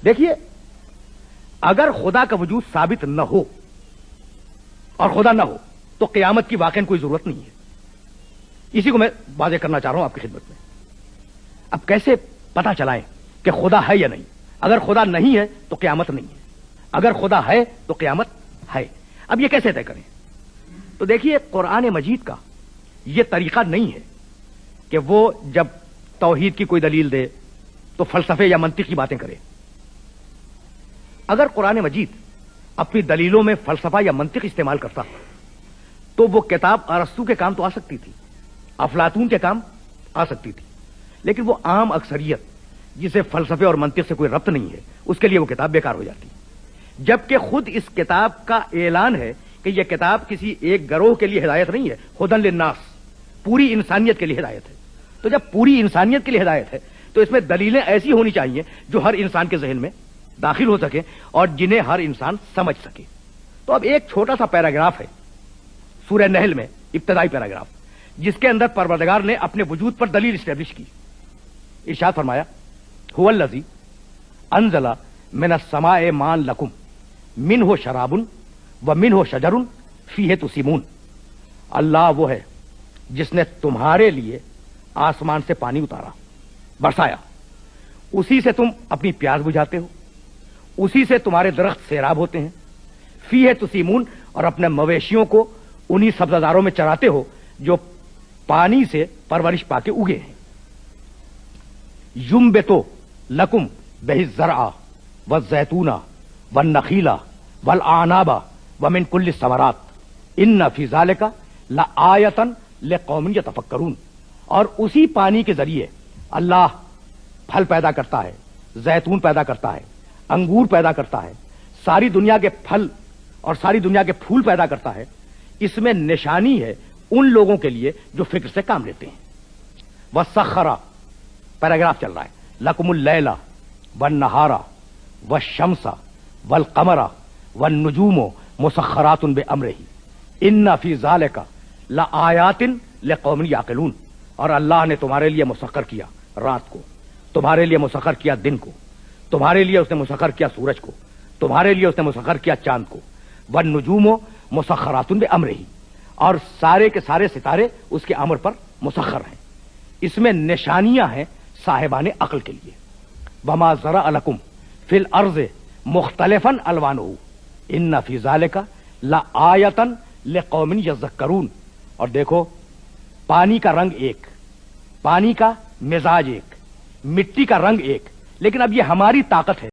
دیکھیے اگر خدا کا وجود ثابت نہ ہو اور خدا نہ ہو تو قیامت کی واقعی کوئی ضرورت نہیں ہے. اسی کو میں واضح کرنا چاہ رہا ہوں آپ کی خدمت میں. اب کیسے پتا چلائیں کہ خدا ہے یا نہیں؟ اگر خدا نہیں ہے تو قیامت نہیں ہے، اگر خدا ہے تو قیامت ہے. اب یہ کیسے طے کریں؟ تو دیکھیے قرآن مجید کا یہ طریقہ نہیں ہے کہ وہ جب توحید کی کوئی دلیل دے تو فلسفے یا منطق کی باتیں کرے. اگر قرآن مجید اپنی دلیلوں میں فلسفہ یا منطق استعمال کرتا تو وہ کتاب ارسطو کے کام تو آ سکتی تھی، افلاطون کے کام آ سکتی تھی، لیکن وہ عام اکثریت جسے فلسفے اور منطق سے کوئی ربط نہیں ہے اس کے لیے وہ کتاب بیکار ہو جاتی. جبکہ خود اس کتاب کا اعلان ہے کہ یہ کتاب کسی ایک گروہ کے لیے ہدایت نہیں ہے، ہدی للناس، پوری انسانیت کے لیے ہدایت ہے. تو جب پوری انسانیت کے لیے ہدایت ہے تو اس میں دلیلیں ایسی ہونی چاہیے جو ہر انسان کے ذہن میں داخل ہو سکے اور جنہیں ہر انسان سمجھ سکے. تو اب ایک چھوٹا سا پیراگراف ہے سورہ نحل میں، ابتدائی پیراگراف، جس کے اندر پروردگار نے اپنے وجود پر دلیل اسٹیبلش کی. ارشاد فرمایا هو الذی انزل من السماء ماء لکم منہ شراب ومنہ شجر فیہ تسیمون. اللہ وہ ہے جس نے تمہارے لیے آسمان سے پانی اتارا، برسایا، اسی سے تم اپنی پیاس بجھاتے ہو، اسی سے تمہارے درخت سیراب ہوتے ہیں. فیہ تسیمون، اور اپنے مویشیوں کو انہی سبززاروں میں چراتے ہو جو پانی سے پرورش پا کے اگے ہیں. ینبتو لکم بہ الزرع والزیتون والنخیل والاعناب ومن کل الثمرات ان فی ذلک لآیۃ لقوم یتفکرون. اور اسی پانی کے ذریعے اللہ پھل پیدا کرتا ہے، زیتون پیدا کرتا ہے، انگور پیدا کرتا ہے، ساری دنیا کے پھل اور ساری دنیا کے پھول پیدا کرتا ہے. اس میں نشانی ہے ان لوگوں کے لیے جو فکر سے کام لیتے ہیں. وسخر، پیراگراف چل رہا ہے، لکم اللیل والنہار والشمس والقمر والنجوم مسخرات بامرہ ان فی ذلک لآیات لقوم یعقلون. اور اللہ نے تمہارے لیے مسخر کیا رات کو، تمہارے لیے مسخر کیا دن کو، تمہارے لیے اس نے مسخر کیا سورج کو، تمہارے لیے اس نے مسخر کیا چاند کو. والنجوم مسخرات بامرہ، اور سارے کے سارے ستارے اس کے امر پر مسخر ہیں. اس میں نشانیاں ہیں صاحبان عقل کے لیے. وما ذرأ لکم فی الارض مختلفا الوانہ ان فی ذلک لآیۃ لقوم یذکرون. اور دیکھو پانی کا رنگ ایک، پانی کا مزاج ایک، مٹی کا رنگ ایک، لیکن اب یہ ہماری طاقت ہے